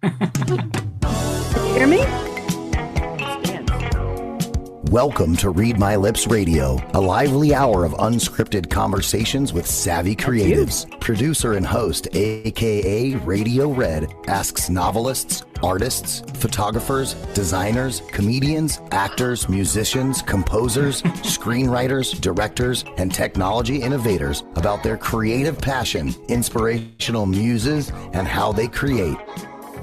Can you hear me? Welcome to Read My Lips Radio, a lively hour of unscripted conversations with savvy creatives. Producer and host, akaRadioRed, asks novelists, artists, photographers, designers, comedians, actors, musicians, composers, screenwriters, directors, and technology innovators about their creative passion, inspirational muses, and how they create.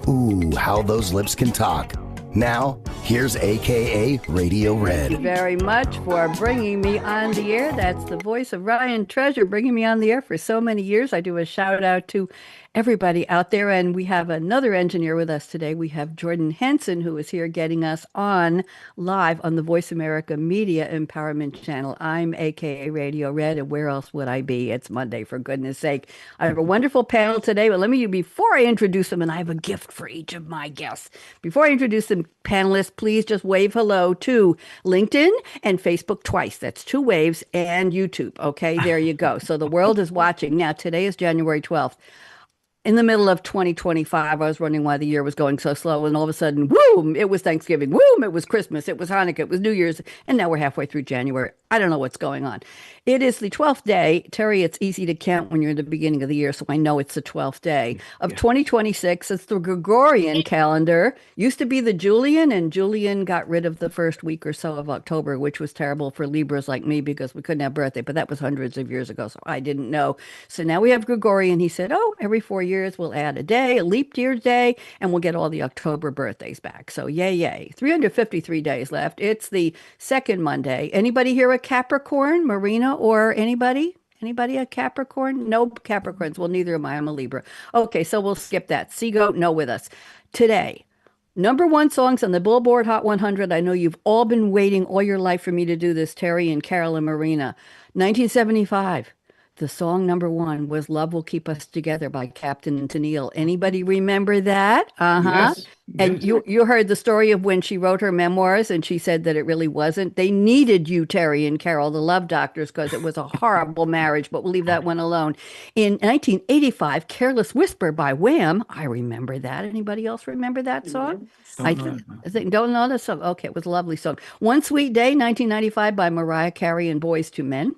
Ooh, how those lips can talk. Now, here's akaRadioRed. Thank you very much for bringing me on the air. That's the voice of Ryan Treasure, bringing me on the air for so many years. I do a shout out to everybody out there. And we have another engineer with us today. We have Jordan Henson, who is here getting us on live on the Voice America Media Empowerment Channel. I'm akaRadioRed, and where else would I be? It's Monday, for goodness sake. I have a wonderful panel today, but before I introduce them, and I have a gift for each of my guests. Before I introduce them, panelists, please just wave hello to LinkedIn and Facebook twice. That's 2 waves, and YouTube. Okay, there you go. So the world is watching. Now, today is January 12th. In the middle of 2025, I was wondering why the year was going so slow, and all of a sudden, boom, it was Thanksgiving, boom, it was Christmas, it was Hanukkah, it was New Year's, and now we're halfway through January. I don't know what's going on. It is the 12th day. Terry, it's easy to count when you're in the beginning of the year, so I know it's the 12th day of 2026. It's the Gregorian calendar. Used to be the Julian, and Julian got rid of the first week or so of October, which was terrible for Libras like me because we couldn't have birthday, but that was hundreds of years ago, so I didn't know. So now we have Gregorian. He said, every 4 years we'll add a day, a leap year day, and we'll get all the October birthdays back. So yay. 353 days left. It's the second Monday. Anybody here a Capricorn, Marina, or anybody? Anybody a Capricorn? No Capricorns. Well, neither am I. I'm a Libra. Okay, so we'll skip that. Seagoat, no with us. Today, #1 songs on the Billboard Hot 100. I know you've all been waiting all your life for me to do this, Terry and Carol and Marina. 1975. The song #1 was Love Will Keep Us Together by Captain Tennille. Anybody remember that? Yes. And you heard the story of when she wrote her memoirs and she said that it really wasn't. They needed you, Terry and Carol, the love doctors, because it was a horrible marriage, but we'll leave that one alone. In 1985, Careless Whisper by Wham. I remember that. Anybody else remember that song? I think don't know the song. Okay, it was a lovely song. One Sweet Day, 1995 by Mariah Carey and Boyz II Men.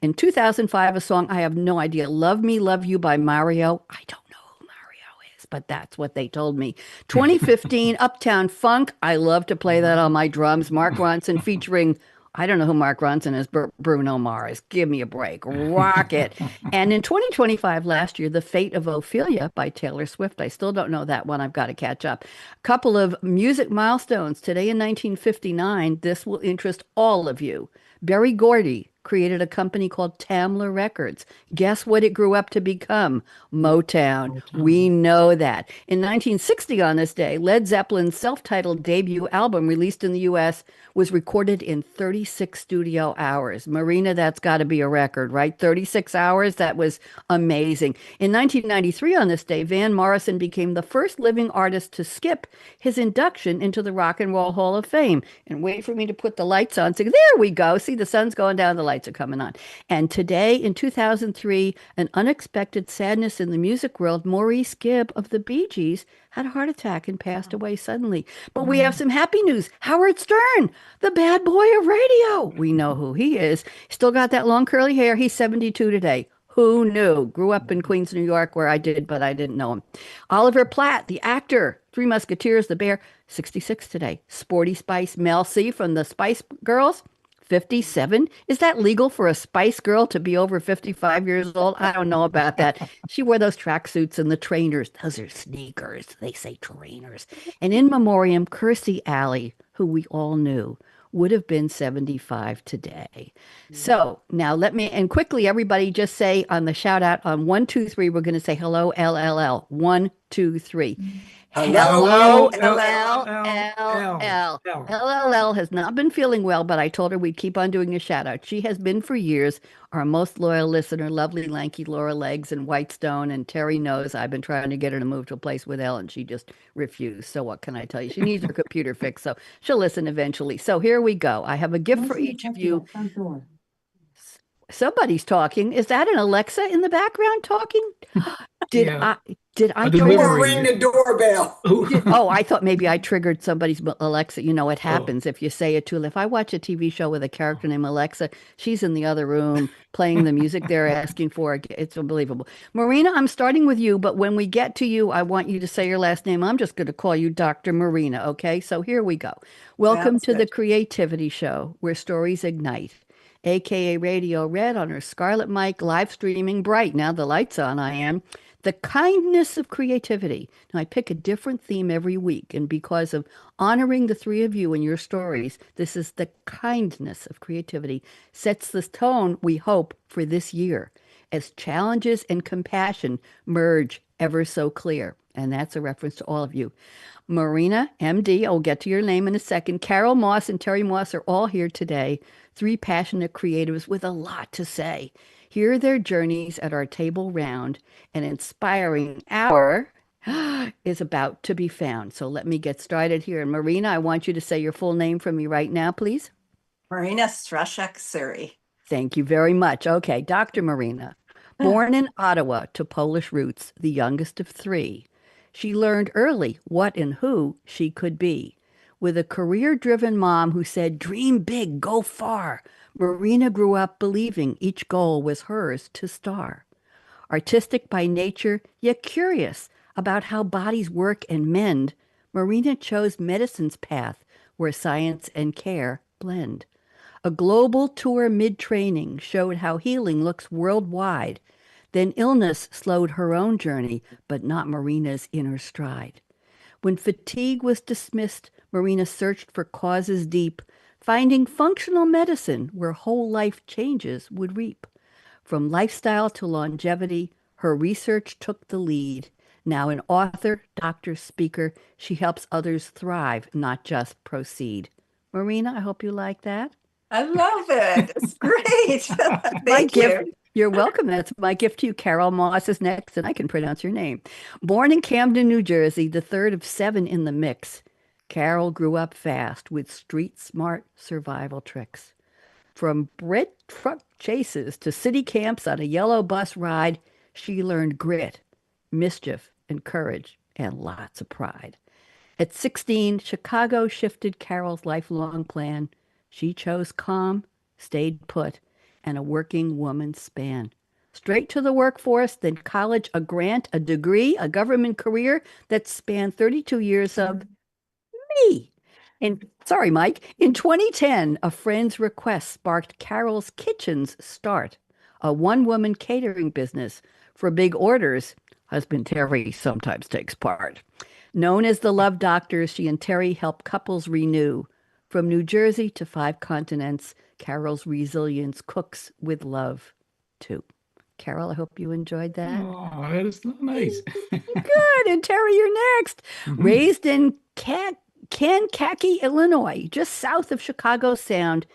In 2005, a song I have no idea, Love Me, Love You by Mario. I don't know who Mario is, but that's what they told me. 2015, Uptown Funk. I love to play that on my drums. Mark Ronson featuring, I don't know who Mark Ronson is, Bruno Mars. Give me a break. Rock it. And in 2025, last year, The Fate of Ophelia by Taylor Swift. I still don't know that one. I've got to catch up. A couple of music milestones. Today in 1959, this will interest all of you. Berry Gordy created a company called Tamla Records. Guess what it grew up to become? Motown. We know that. In 1960 on this day, Led Zeppelin's self-titled debut album released in the U.S. was recorded in 36 studio hours. Marina, that's got to be a record, right? 36 hours? That was amazing. In 1993 on this day, Van Morrison became the first living artist to skip his induction into the Rock and Roll Hall of Fame. And wait for me to put the lights on. So there we go. See, the sun's going down, the lights are coming on. And today in 2003, an unexpected sadness in the music world, Maurice Gibb of the Bee Gees had a heart attack and passed away suddenly. But we have some happy news. Howard Stern, the bad boy of radio. We know who he is. Still got that long curly hair. He's 72 today. Who knew? Grew up in Queens, New York, where I did, but I didn't know him. Oliver Platt, the actor, Three Musketeers, The Bear, 66 today. Sporty Spice, Mel C from the Spice Girls, 57. Is that legal for a Spice Girl to be over 55 years old? I don't know about that. She wore those tracksuits and the trainers. Those are sneakers. They say trainers. And in memoriam, Kirstie Alley, who we all knew, would have been 75 today. So now let me, and quickly, everybody just say on the shout out on 1, 2, 3, we're going to say hello, LLL. 1, 2, 3. Hello, LLL. LLL has not been feeling well, but I told her we'd keep on doing a shout out. She has been for years our most loyal listener, lovely, lanky Laura Legs in Whitestone. And Terry knows I've been trying to get her to move to a place with Elle, and she just refused. So what can I tell you? She needs her computer fixed, so she'll listen eventually. So here we go. I have a gift for each of you. Somebody's talking. Is that an Alexa in the background talking? Did Yeah, I did a I No trigger? more delivery. ring the doorbell. Oh, I thought maybe I triggered somebody's Alexa. You know, it Oh, happens if you say it too. If I watch a TV show with a character named Alexa, she's in the other room playing the music they're asking for. It's unbelievable. Marina, I'm starting with you, but when we get to you, I want you to say your last name. I'm just going to call you Dr. Marina, okay? So here we go. Welcome Sounds to the good. Creativity Show, where stories ignite. AKA Radio Red on her Scarlett Mic, live streaming bright. Now the light's on, I am. The kindness of creativity. Now, I pick a different theme every week, and because of honoring the three of you and your stories, this is the kindness of creativity, sets the tone, we hope, for this year as challenges and compassion merge ever so clear. And that's a reference to all of you. Marina, MD, I'll get to your name in a second. Carol Moss and Terry Moss are all here today, three passionate creatives with a lot to say. Hear their journeys at our table round. An inspiring hour is about to be found. So let me get started here. And Marina, I want you to say your full name for me right now, please. Marina Strawzak-Suri. Thank you very much. Okay, Dr. Marina, born in Ottawa to Polish roots, the youngest of three. She learned early what and who she could be. With a career-driven mom who said, dream big, go far, Marina grew up believing each goal was hers to star. Artistic by nature, yet curious about how bodies work and mend, Marina chose medicine's path where science and care blend. A global tour mid-training showed how healing looks worldwide. Then illness slowed her own journey, but not Marina's inner stride. When fatigue was dismissed, Marina searched for causes deep, finding functional medicine where whole life changes would reap. From lifestyle to longevity, her research took the lead. Now an author, doctor, speaker, she helps others thrive, not just proceed. Marina, I hope you like that. I love it. It's great. My Thank gift. you. You're welcome. That's my gift to you. Carol Moss is next, and I can pronounce your name. Born in Camden, New Jersey, the third of seven in the mix, Carol grew up fast with street smart survival tricks. From bread truck chases to city camps on a yellow bus ride, she learned grit, mischief, and courage, and lots of pride. At 16, Chicago shifted Carol's lifelong plan. She chose calm, stayed put, and a working woman's span. Straight to the workforce, then college, a grant, a degree, a government career that spanned 32 years of me. And sorry, Mike, in 2010, a friend's request sparked Carol's Kitchen's start, a one-woman catering business for big orders. Husband Terry sometimes takes part. Known as the Love Doctors, she and Terry help couples renew. From New Jersey to 5 continents, Carol's resilience cooks with love, too. Carol, I hope you enjoyed that. oh, that is so nice. Good. And Terry, you're next. Mhm. Raised in Kankakee, Illinois, just south of Chicago Sound,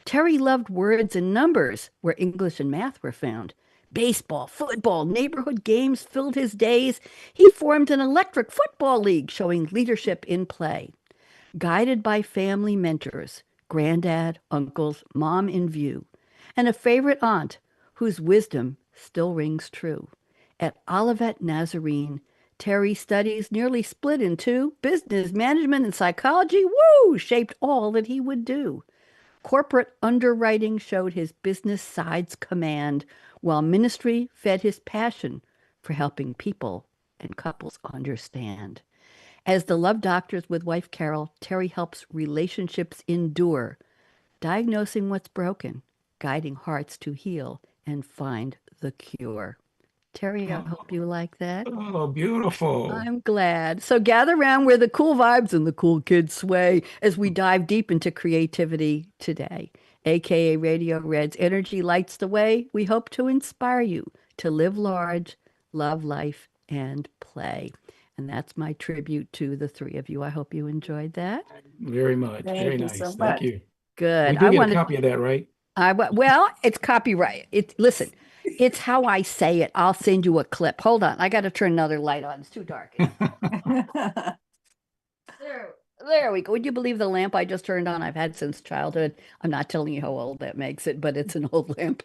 Terry loved words and numbers where English and math were found. Baseball, football, neighborhood games filled his days. He formed an electric football league showing leadership in play. Guided by family mentors, granddad, uncles, mom in view, and a favorite aunt whose wisdom still rings true. At Olivet Nazarene, Terry studies nearly split in two. Business, management, and psychology, woo, shaped all that he would do. Corporate underwriting showed his business side's command, while ministry fed his passion for helping people and couples understand. As the love doctors with wife Carol, Terry helps relationships endure, diagnosing what's broken, guiding hearts to heal and find the cure. Terry, I hope you like that. Oh, beautiful. I'm glad. So gather around where the cool vibes and the cool kids sway as we dive deep into creativity today. AKA Radio Red's energy lights the way. We hope to inspire you to live large, love life, and play. And that's my tribute to the three of you. I hope you enjoyed that. Very much. Very Thank you so nice. Thank much. you. Good. We do I get a want to copy of that, right? well, it's copyright. Listen, it's how I say it. I'll send you a clip. Hold on. I got to turn another light on. It's too dark. There. There we go. Would you believe the lamp I just turned on? I've had since childhood. I'm not telling you how old that makes it, but it's an old lamp.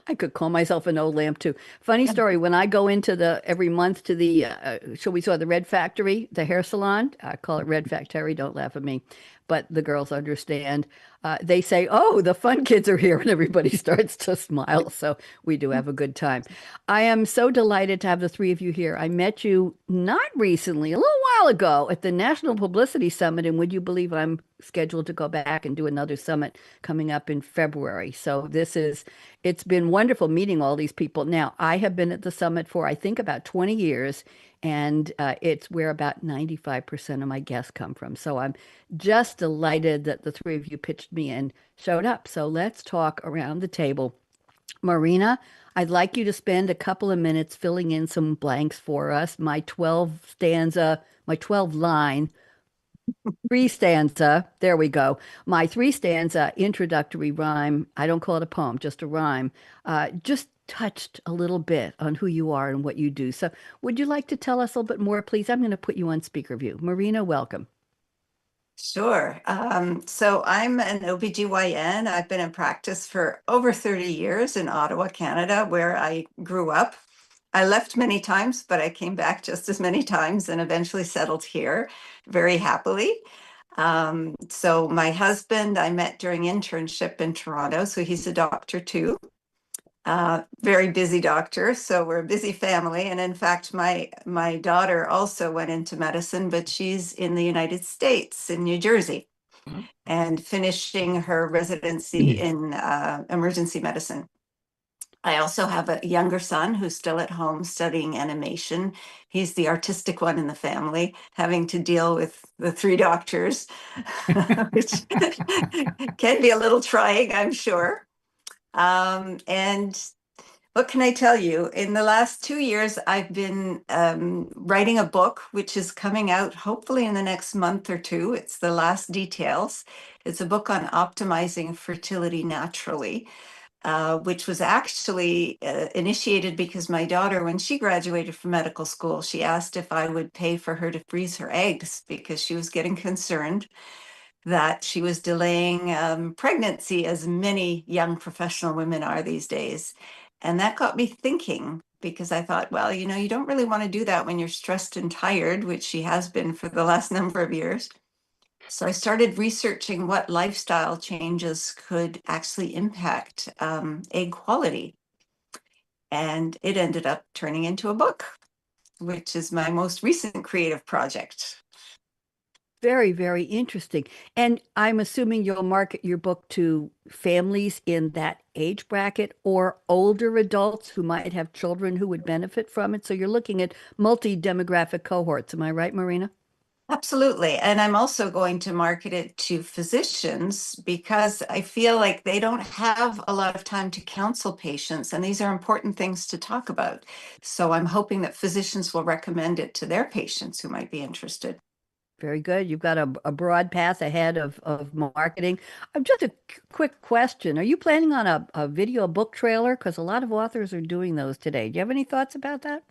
I could call myself an old lamp too. Funny story, when I go into the every month to the shall we saw the Red Factory, the hair salon. I call it Red Factory, don't laugh at me. But the girls understand. They say, "Oh, the fun kids are here," and everybody starts to smile. So we do have a good time. I am so delighted to have the three of you here. I met you not recently, a little while ago at the National Publicity Summit. And would you believe I'm scheduled to go back and do another summit coming up in February? So it's been wonderful meeting all these people. Now, I have been at the summit for, I think, about 20 years, and it's where about 95% of my guests come from. So I'm just delighted that the three of you pitched me and showed up. So let's talk around the table. Marina, I'd like you to spend a couple of minutes filling in some blanks for us. My 12 line, three stanza, there we go. My three stanza introductory rhyme, I don't call it a poem, just a rhyme, just touched a little bit on who you are and what you do. So would you like to tell us a little bit more, please? I'm going to put you on speaker view. Marina, welcome. Sure. So I'm an OBGYN. I've been in practice for over 30 years in Ottawa, Canada, where I grew up. I left many times, but I came back just as many times and eventually settled here very happily. So my husband, I met during internship in Toronto. So he's a doctor too. Very busy doctor, so we're a busy family. And in fact, my daughter also went into medicine, but she's in the United States, in New Jersey, and finishing her residency in emergency medicine. I also have a younger son who's still at home studying animation. He's the artistic one in the family, having to deal with the three doctors, which can be a little trying, I'm sure. And what can I tell you? In the last 2 years, I've been writing a book, which is coming out hopefully in the next month or two. It's The Last Details. It's a book on optimizing fertility naturally, which was actually initiated because my daughter, when she graduated from medical school, she asked if I would pay for her to freeze her eggs because she was getting concerned that she was delaying pregnancy, as many young professional women are these days. And that got me thinking, because I thought, well, you don't really want to do that when you're stressed and tired, which she has been for the last number of years. So I started researching what lifestyle changes could actually impact egg quality. And it ended up turning into a book, which is my most recent creative project. Very, very interesting. And I'm assuming you'll market your book to families in that age bracket or older adults who might have children who would benefit from it. So you're looking at multi-demographic cohorts. Am I right, Marina? Absolutely. And I'm also going to market it to physicians because I feel like they don't have a lot of time to counsel patients, and these are important things to talk about. So I'm hoping that physicians will recommend it to their patients who might be interested. Very good. You've got a broad path ahead of marketing. Just a quick question. Are you planning on a video book trailer? Because a lot of authors are doing those today. Do you have any thoughts about that?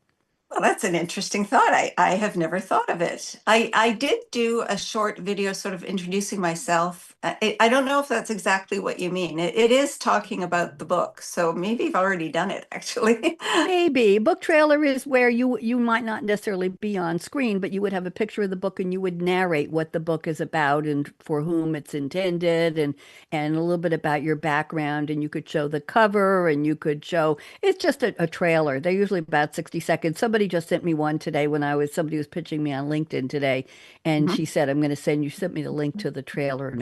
Well, that's an interesting thought. I have never thought of it. I did do a short video sort of introducing myself. I don't know if that's exactly what you mean. It is talking about the book, so maybe you've already done it, actually. Maybe. Book trailer is where you might not necessarily be on screen, but you would have a picture of the book and you would narrate what the book is about and for whom it's intended and a little bit about your background, and you could show the cover and you could show it's just a trailer. They're usually about 60 seconds. Somebody just sent me one today when somebody was pitching me on LinkedIn today, and Mhm. she said, I'm going to sent me the link to the trailer, and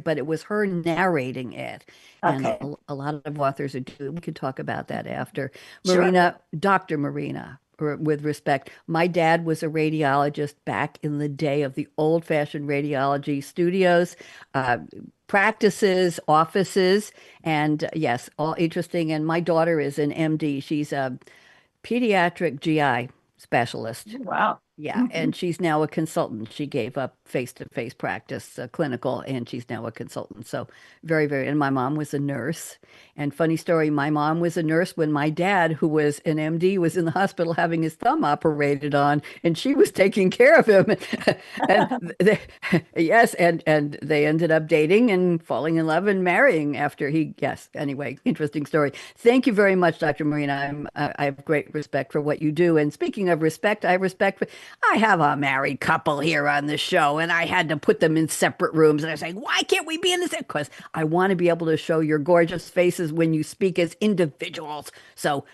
but it was her narrating it. And Okay, a lot of authors are doing. We could talk about that after. sure. Dr. Marina, with respect, my dad was a radiologist back in the day of the old-fashioned radiology studios, uh, practices, offices, and yes, all interesting. And my daughter is an MD. She's a pediatric GI specialist. Wow. Yeah, and she's now a consultant. She gave up face-to-face practice, clinical, and she's now a consultant. So very, very. And my mom was a nurse. And funny story, my mom was a nurse when my dad, who was an MD, was in the hospital having his thumb operated on, and she was taking care of him. And they, yes, and they ended up dating and falling in love and marrying after he. Yes. Anyway, interesting story. Thank you very much, Dr. Marina. I have great respect for what you do. And speaking of respect, I have respect for. I have a married couple here on the show, and I had to put them in separate rooms. And I was like, why can't we be in the same? Because I want to be able to show your gorgeous faces when you speak as individuals. So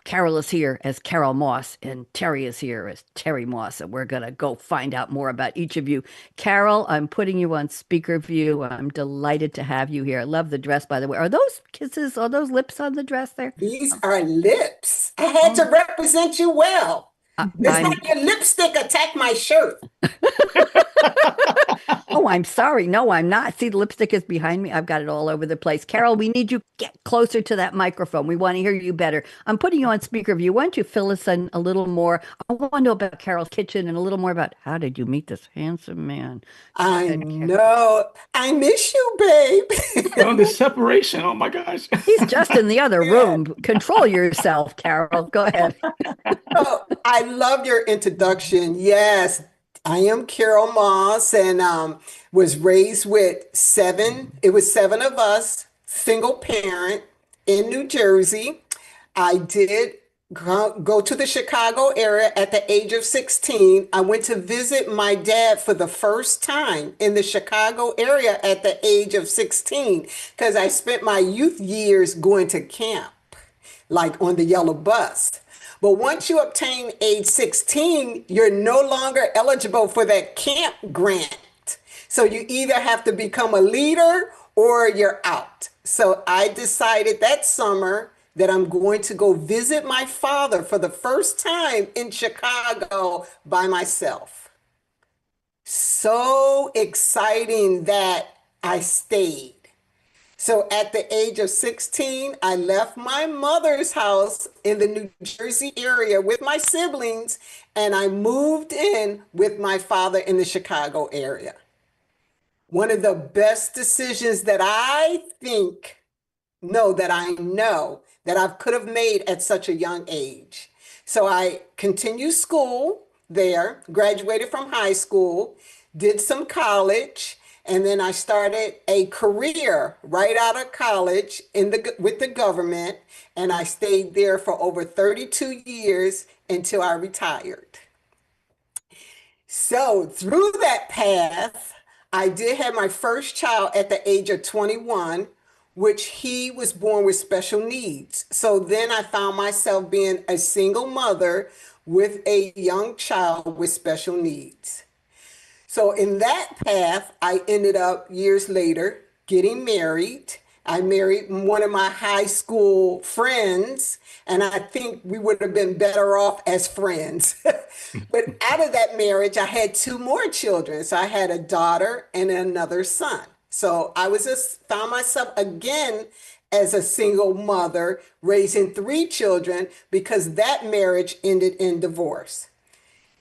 Carol is here as Carol Moss, and Terry is here as Terry Moss. And we're going to go find out more about each of you. Carol, I'm putting you on speaker view. I'm delighted to have you here. I love the dress, by the way. Are those kisses? Are those lips on the dress there? These are lips. I had to represent you well. It's like your lipstick attacked my shirt. Oh, I'm sorry. No, I'm not. See, the lipstick is behind me. I've got it all over the place. Carol, we need you to get closer to that microphone. We want to hear you better. I'm putting you on speaker view. Why don't you fill us in a little more? I want to know about Carol's kitchen and a little more about how did you meet this handsome man? I know. I miss you, babe. Oh, the separation. Oh my gosh. He's just in the other room. Control yourself, Carol. Go ahead. Oh, I love your introduction. Yes, I am Carol Moss and was raised with it was seven of us, single parent in New Jersey. I did go to the Chicago area at the age of 16. I went to visit my dad for the first time in the Chicago area at the age of 16 because I spent my youth years going to camp, like on the yellow bus. But once you obtain age 16, you're no longer eligible for that camp grant. So you either have to become a leader or you're out. So I decided that summer that I'm going to go visit my father for the first time in Chicago by myself. So exciting that I stayed. So at the age of 16, I left my mother's house in the New Jersey area with my siblings, and I moved in with my father in the Chicago area. One of the best decisions that I know that I could have made at such a young age. So I continued school there, graduated from high school, did some college, and then I started a career right out of college with the government, and I stayed there for over 32 years until I retired. So through that path, I did have my first child at the age of 21, which he was born with special needs. So then I found myself being a single mother with a young child with special needs. So in that path, I ended up years later getting married. I married one of my high school friends, and I think we would have been better off as friends. But out of that marriage, I had two more children. So I had a daughter and another son. So I found myself again as a single mother raising three children because that marriage ended in divorce.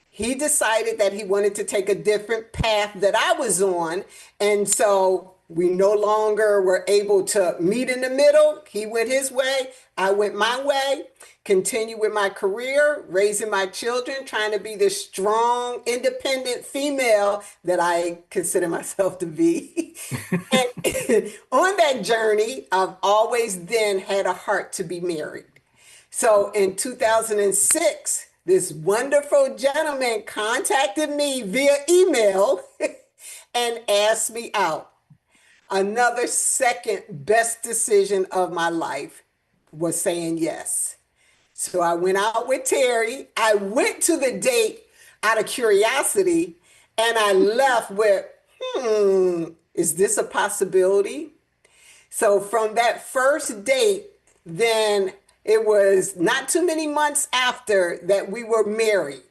He decided that he wanted to take a different path that I was on. And so we no longer were able to meet in the middle. He went his way, I went my way, continued with my career, raising my children, trying to be the strong, independent female that I consider myself to be. And on that journey, I've always then had a heart to be married. So in 2006, this wonderful gentleman contacted me via email and asked me out. Another second best decision of my life was saying yes. So I went out with Terry. I went to the date out of curiosity, and I left with, is this a possibility? So from that first date, then it was not too many months after that we were married.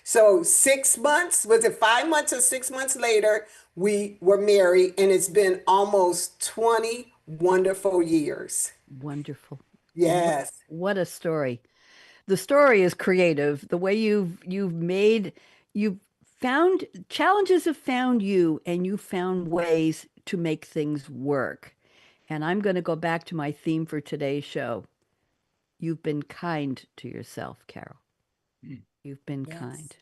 So 6 months, was it 5 months or 6 months later, we were married, and it's been almost 20 wonderful years. Wonderful. Yes. What a story. The story is creative. The way you've found challenges have found you, and you found ways to make things work. And I'm going to go back to my theme for today's show. You've been kind to yourself, Carol. Mm. You've been Yes. kind,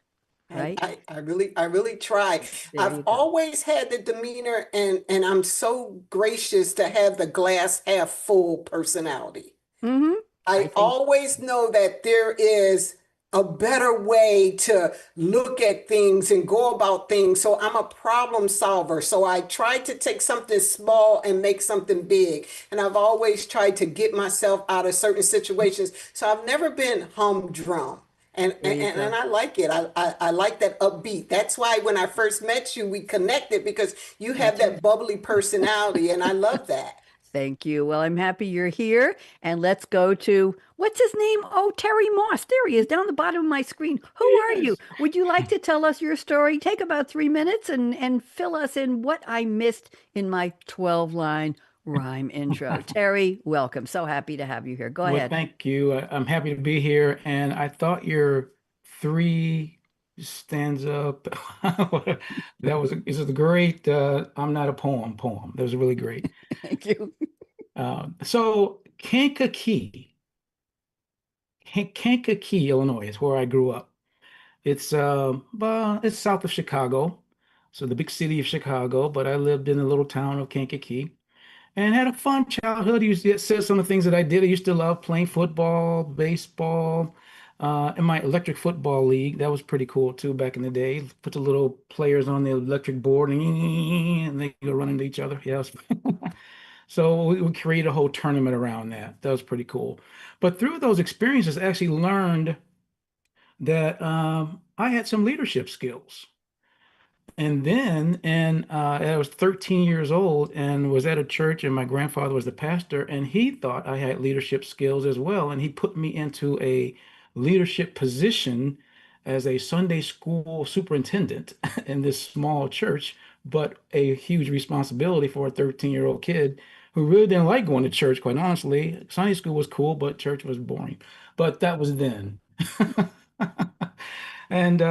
right? I really try. There I've you go. always had the demeanor, and I'm so gracious to have the glass half full personality. Mm-hmm. I I think always know that there is a better way to look at things and go about things. So I'm a problem solver. So I try to take something small and make something big. And I've always tried to get myself out of certain situations. So I've never been humdrum. And, there and you and go. I like it. I like that upbeat. That's why when I first met you, we connected because you Me have too. that bubbly personality, and I love that. Thank you. Well, I'm happy you're here. And let's go to what's his name? Oh, Terry Moss. There he is down the bottom of my screen. Who are you? Yes. Would you like to tell us your story? Take about 3 minutes and fill us in what I missed in my 12-line rhyme intro. Terry, welcome. So happy to have you here. Go Well, ahead. thank you. I'm happy to be here. And I thought your three stanza that was this is a great I'm not a poem. That was really great. Thank you. So Kankakee, Illinois is where I grew up. It's south of Chicago, so the big city of Chicago, but I lived in the little town of Kankakee. And had a fun childhood. Used to say some of the things that I did. I used to love playing football, baseball, in my electric football league. That was pretty cool too back in the day. Put the little players on the electric board and they go run into each other. Yes. So we created a whole tournament around that. That was pretty cool. But through those experiences, I actually learned that I had some leadership skills. And I was 13 years old and was at a church, and my grandfather was the pastor, and he thought I had leadership skills as well. And he put me into a leadership position as a Sunday school superintendent in this small church, but a huge responsibility for a 13-year-old kid who really didn't like going to church, quite honestly. Sunday school was cool, but church was boring. But that was then. And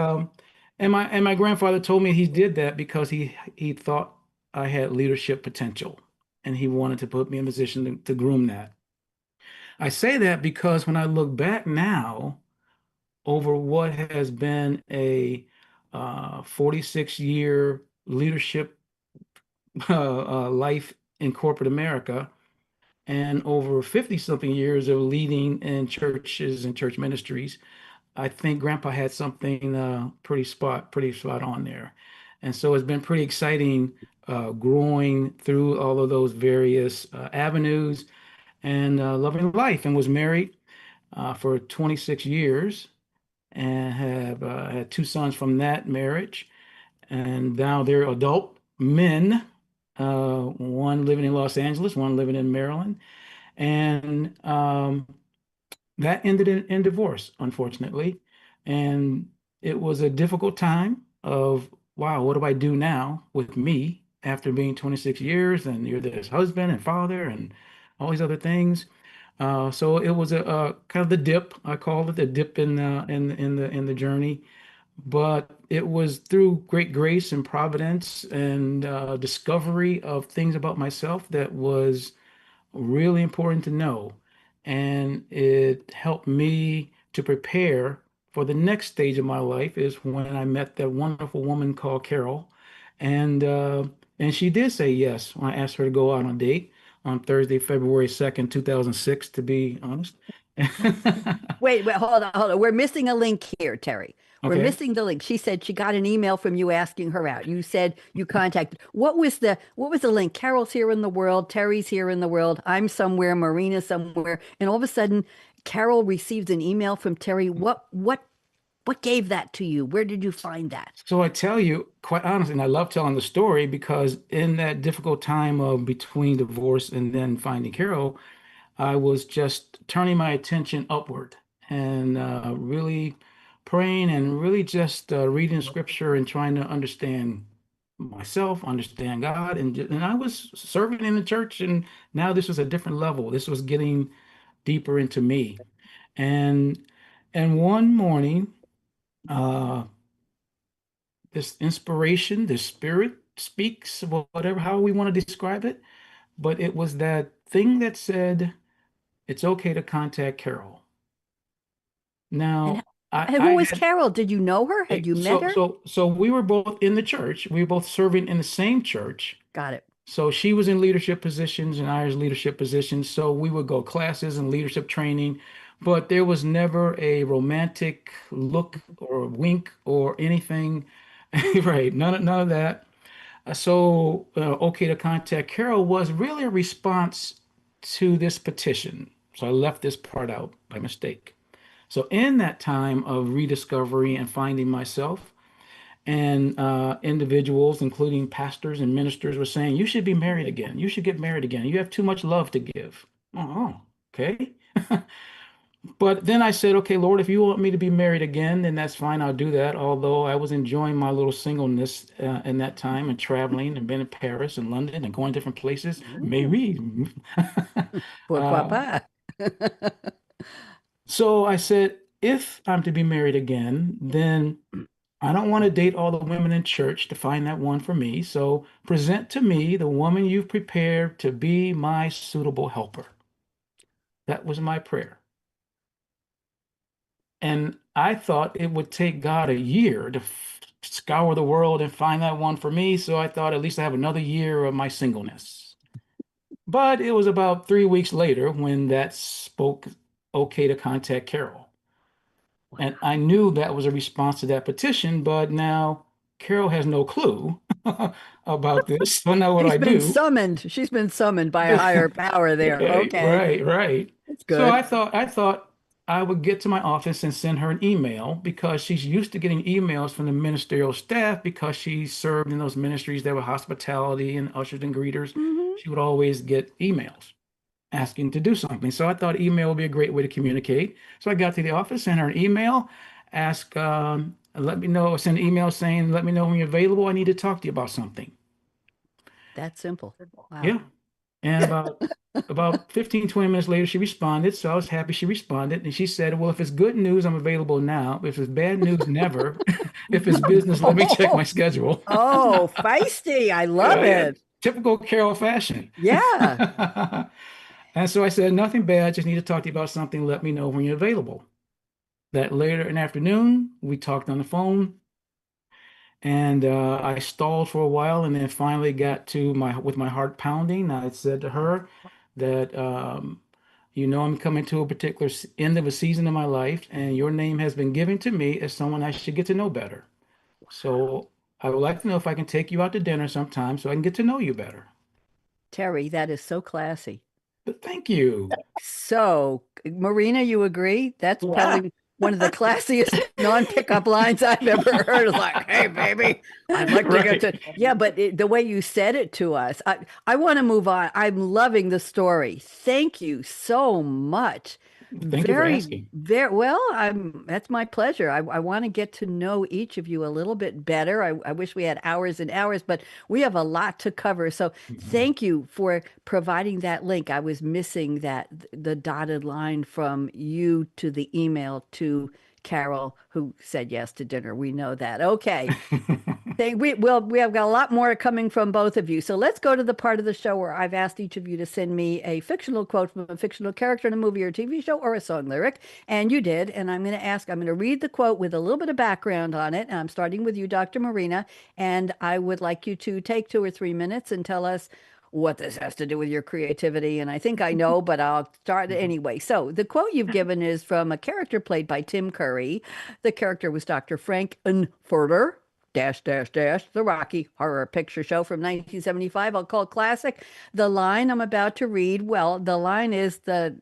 my grandfather told me he did that because he thought I had leadership potential, and he wanted to put me in a position to groom that. I say that because when I look back now over what has been a 46-year leadership life in corporate America, and over 50 something years of leading in churches and church ministries, I think Grandpa had something pretty spot on there. And so it's been pretty exciting growing through all of those various avenues and loving life, and was married for 26 years and have had two sons from that marriage. And now they're adult men, one living in Los Angeles, one living in Maryland. And that ended in divorce, unfortunately. And it was a difficult time of, wow, what do I do now with me after being 26 years and you're this husband and father and all these other things. So it was a kind of the dip. I called it the dip in the journey. But it was through great grace and providence and discovery of things about myself that was really important to know. And it helped me to prepare for the next stage of my life is when I met that wonderful woman called Carol. And she did say yes when I asked her to go out on a date on Thursday, February 2nd, 2006, to be honest. Wait, hold on. We're missing a link here, Terry. We're Okay. missing the link. She said she got an email from you asking her out. You said you contacted. What was the link? Carol's here in the world, Terry's here in the world, I'm somewhere, Marina somewhere, and all of a sudden Carol receives an email from Terry. What gave that to you? Where did you find that? So I tell you, quite honestly, and I love telling the story because in that difficult time of between divorce and then finding Carol, I was just turning my attention upward and really praying and really just reading scripture and trying to understand myself, understand God. And I was serving in the church, and now this was a different level. This was getting deeper into me. And And one morning, uh, this inspiration, this spirit speaks, whatever, how we want to describe it. But it was that thing that said, it's okay to contact Carol. And Now, who I was had Carol? Did you know her? Had you met her? so we were both in the church. We were both serving in the same church. Got it. So she was in leadership positions and I was leadership positions. So we would go classes and leadership training, but there was never a romantic look or wink or anything. Right. None of that. Okay to contact Carol was really a response to this petition. So I left this part out by mistake. So in that time of rediscovery and finding myself, and individuals, including pastors and ministers, were saying, you should be married again. You should get married again. You have too much love to give. Oh, okay. But then I said, okay, Lord, if you want me to be married again, then that's fine. I'll do that. Although I was enjoying my little singleness in that time and traveling and been in Paris and London and going different places. Ooh, Maybe. pourquoi Uh, pas? so I said, if I'm to be married again, then I don't want to date all the women in church to find that one for me. So present to me the woman you've prepared to be my suitable helper. That was my prayer. And I thought it would take God a year to scour the world and find that one for me. So I thought at least I have another year of my singleness. But it was about 3 weeks later when that spoke okay to contact Carol. And I knew that was a response to that petition, but now Carol has no clue about this. So now what do She's I been do? summoned. She's been summoned by a higher power there. Right, Okay, right, right. that's So good. I thought I would get to my office and send her an email because she's used to getting emails from the ministerial staff because she served in those ministries that were hospitality and ushers and greeters. Hmm. She would always get emails asking to do something. So I thought email would be a great way to communicate. So I got to the office, sent her an email, ask, let me know, send an email saying, let me know when you're available. I need to talk to you about something. That's simple. Wow. Yeah. And about 15, 20 minutes later, she responded. So I was happy she responded. And she said, well, if it's good news, I'm available now. If it's bad news, never. If it's business, let me check my schedule. Oh, feisty. I love Yeah, it. typical Carol fashion. Yeah. And so I said, nothing bad, just need to talk to you about something. Let me know when you're available. That later in the afternoon, we talked on the phone and I stalled for a while and then finally got to with my heart pounding. I said to her that, I'm coming to a particular end of a season of my life and your name has been given to me as someone I should get to know better. So I would like to know if I can take you out to dinner sometime so I can get to know you better. Terry, that is so classy. But thank you. So, Marina, you agree? That's Yeah. probably one of the classiest non-pickup lines I've ever heard. It's like, hey, baby, I'd like to get Right. to. Yeah, but the way you said it to us, I want to move on. I'm loving the story. Thank you so much. Thank you for Very, asking. very well. That's my pleasure. I want to get to know each of you a little bit better. I wish we had hours and hours, but we have a lot to cover. So Mhm. thank you for providing that link. I was missing that the dotted line from you to the email to Carol, who said yes to dinner. We know that. Okay. We have got a lot more coming from both of you. So let's go to the part of the show where I've asked each of you to send me a fictional quote from a fictional character in a movie or TV show or a song lyric. And you did. And I'm going to read the quote with a little bit of background on it. And I'm starting with you, Dr. Marina. And I would like you to take 2 or 3 minutes and tell us what this has to do with your creativity. And I think I know, but I'll start anyway. So the quote you've given is from a character played by Tim Curry. The character was Dr. Frank Unfurter the Rocky Horror Picture Show from 1975. I'll call classic. The line I'm about to read, well, the line is the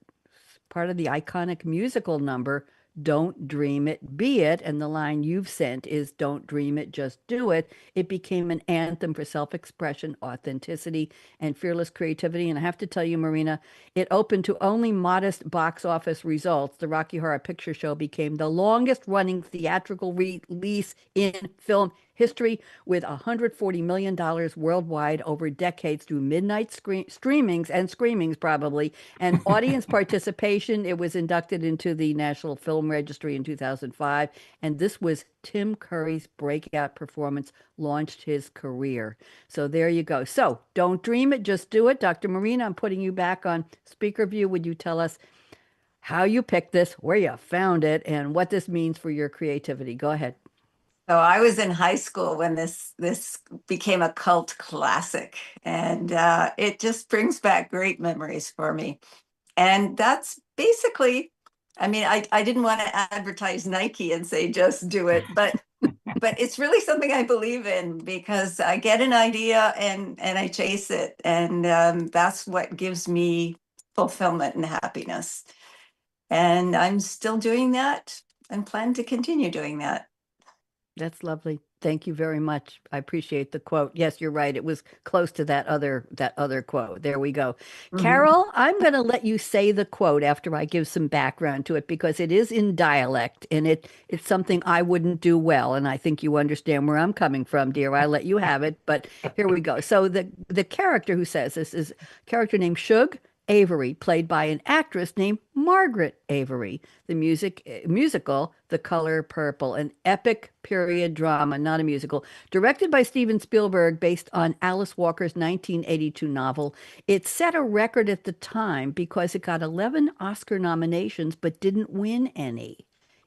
part of the iconic musical number, Don't Dream It, Be It. And the line you've sent is Don't Dream It, Just Do It. It became an anthem for self expression, authenticity, and fearless creativity. And I have to tell you, Marina, it opened to only modest box office results. The Rocky Horror Picture Show became the longest running theatrical release in film history with $140 million worldwide over decades through midnight streamings and screamings, probably, and audience participation. It was inducted into the National Film Registry in 2005, and this was Tim Curry's breakout performance, launched his career. So there you go. So don't dream it, just do it. Dr. Marina, I'm putting you back on speaker view. Would you tell us how you picked this, where you found it, and what this means for your creativity? Go ahead. So I was in high school when this became a cult classic, and it just brings back great memories for me. And that's basically, I mean, I didn't want to advertise Nike and say just do it, but it's really something I believe in, because I get an idea and I chase it, and that's what gives me fulfillment and happiness. And I'm still doing that and plan to continue doing that. That's lovely. Thank you very much. I appreciate the quote. Yes, you're right. It was close to that other quote. There we go. Carol, I'm going to let you say the quote after I give some background to it, because it is in dialect and it's something I wouldn't do well. And I think you understand where I'm coming from, dear. I let you have it, but here we go. So the character who says this is a character named Shug Avery, played by an actress named Margaret Avery. The musical, The Color Purple, an epic period drama, not a musical, directed by Steven Spielberg, based on Alice Walker's 1982 novel. It set a record at the time because it got 11 Oscar nominations but didn't win any.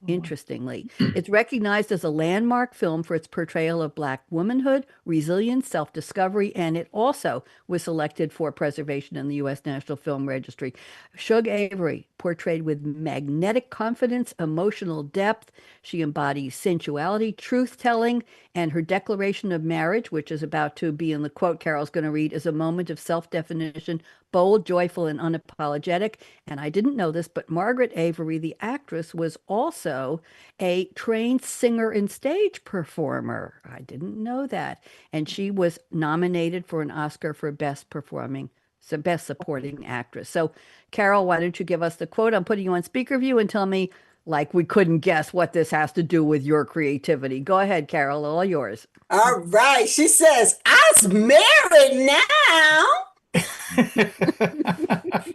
Interestingly, it's recognized as a landmark film for its portrayal of Black womanhood, resilience, self-discovery, and it also was selected for preservation in the U.S. National Film Registry. Shug Avery, portrayed with magnetic confidence, emotional depth. She embodies sensuality, truth-telling, and her declaration of marriage, which is about to be in the quote Carol's going to read, is a moment of self-definition, bold, joyful, and unapologetic. And I didn't know this, but Margaret Avery, the actress, was also a trained singer and stage performer. I didn't know that. And she was nominated for an Oscar for Best Supporting Actress. So, Carol, why don't you give us the quote? I'm putting you on speaker view, and tell me, like we couldn't guess, what this has to do with your creativity. Go ahead, Carol, all yours. All right. She says, "I's married now.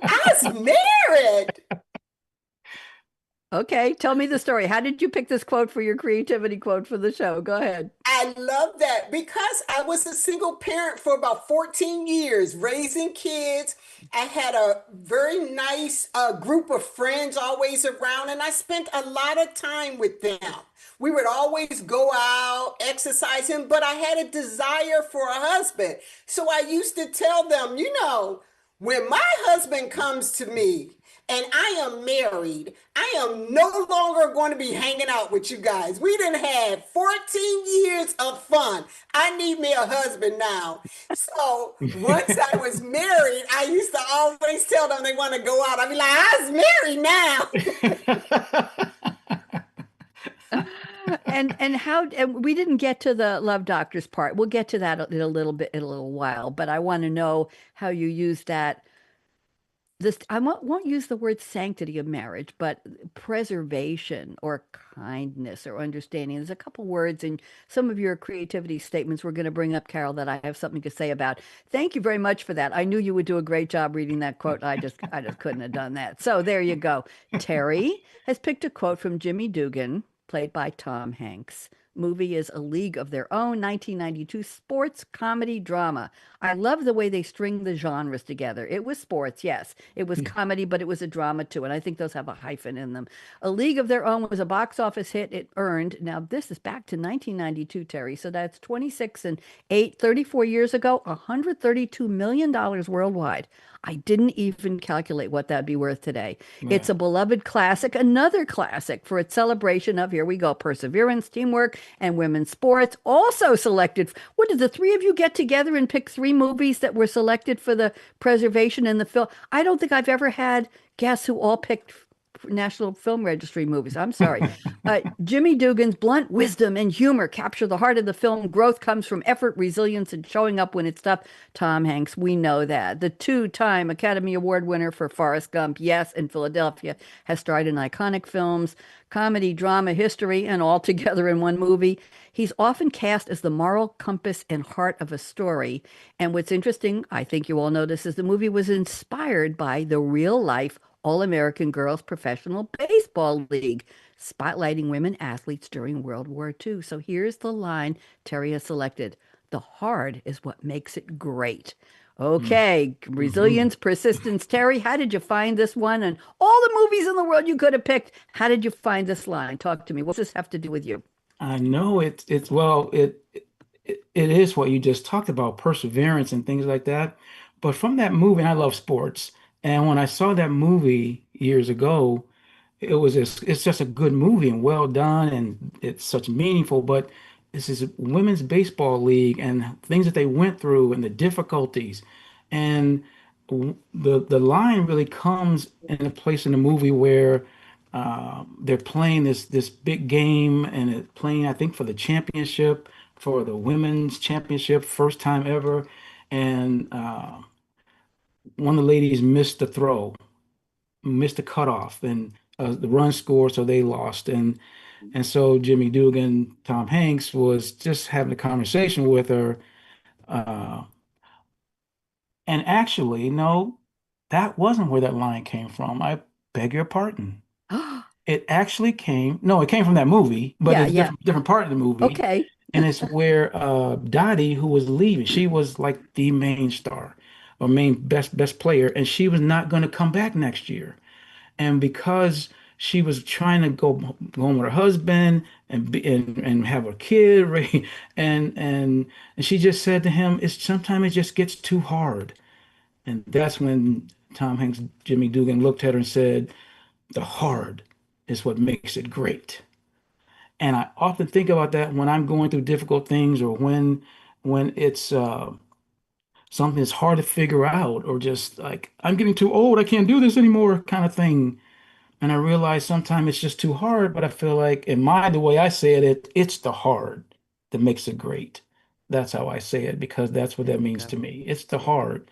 I's married." Okay, tell me the story. How did you pick this quote for your creativity quote for the show? Go ahead. I love that because I was a single parent for about 14 years, raising kids. I had a very nice group of friends always around, and I spent a lot of time with them. We would always go out, exercising, but I had a desire for a husband. So I used to tell them, when my husband comes to me, and I am married, I am no longer going to be hanging out with you guys. We done had 14 years of fun. I need me a husband now. So once I was married, I used to always tell them they want to go out. I'd be like, "I was married now." And we didn't get to the love doctors part. We'll get to that in a little while, but I want to know how you use that. I won't use the word sanctity of marriage, but preservation or kindness or understanding. There's a couple words in some of your creativity statements we're going to bring up, Carol, that I have something to say about. Thank you very much for that. I knew you would do a great job reading that quote. I just couldn't have done that. So there you go. Terry has picked a quote from Jimmy Dugan, played by Tom Hanks. Movie is A League of Their Own, 1992 sports comedy drama. I love the way they string the genres together. It was sports, yes. It was comedy, but it was a drama too. And I think those have a hyphen in them. A League of Their Own was a box office hit. It earned, now this is back to 1992, Terry. So that's 34 years ago, $132 million worldwide. I didn't even calculate what that'd be worth today. Yeah. It's a beloved classic, another classic for its celebration of, here we go, perseverance, teamwork, and women's sports. Also selected. What did the three of you get together and pick 3 movies that were selected for the preservation in the film? I don't think I've ever had guests who all picked National Film Registry movies. I'm sorry. Jimmy Dugan's blunt wisdom and humor capture the heart of the film. Growth comes from effort, resilience, and showing up when it's tough. Tom Hanks, we know that. The two-time Academy Award winner for Forrest Gump, yes, in Philadelphia, has starred in iconic films, comedy, drama, history, and all together in one movie. He's often cast as the moral compass and heart of a story. And what's interesting, I think you all know this, is the movie was inspired by the real life All-American Girls Professional Baseball League, spotlighting women athletes during World War II. So here's the line Terry has selected. The hard is what makes it great. Okay, resilience, persistence. Terry, how did you find this one? And all the movies in the world you could have picked, how did you find this line? Talk to me. What does this have to do with you? I know it's well, it is what you just talked about, perseverance and things like that. But from that movie, and I love sports, and when I saw that movie years ago, it's just a good movie and well done, and it's such meaningful. But this is women's baseball league and things that they went through and the difficulties, and the line really comes in a place in the movie where they're playing this big game and it playing, I think, for the championship, for the women's championship, first time ever, and one of the ladies missed the throw, missed the cutoff, and the run scored, so they lost. And so Jimmy Dugan, Tom Hanks, was just having a conversation with her. Uh, and actually, no, that wasn't where that line came from. I beg your pardon. It actually came, no, it came from that movie, but Yeah, it's a yeah. different part of the movie. Okay. And it's where Dottie, who was leaving, she was like the main star or main best player, and she was not going to come back next year. And because she was trying to go home with her husband and have a kid, right? And she just said to him, "It's sometimes it just gets too hard." And that's when Tom Hanks, Jimmy Dugan looked at her and said, "The hard is what makes it great." And I often think about that when I'm going through difficult things or when it's something that's hard to figure out or just like I'm getting too old, I can't do this anymore kind of thing. And I realize sometimes it's just too hard, but I feel like in the way I say it, it's the hard that makes it great. That's how I say it because that's what There that you means go. to me. It's the hard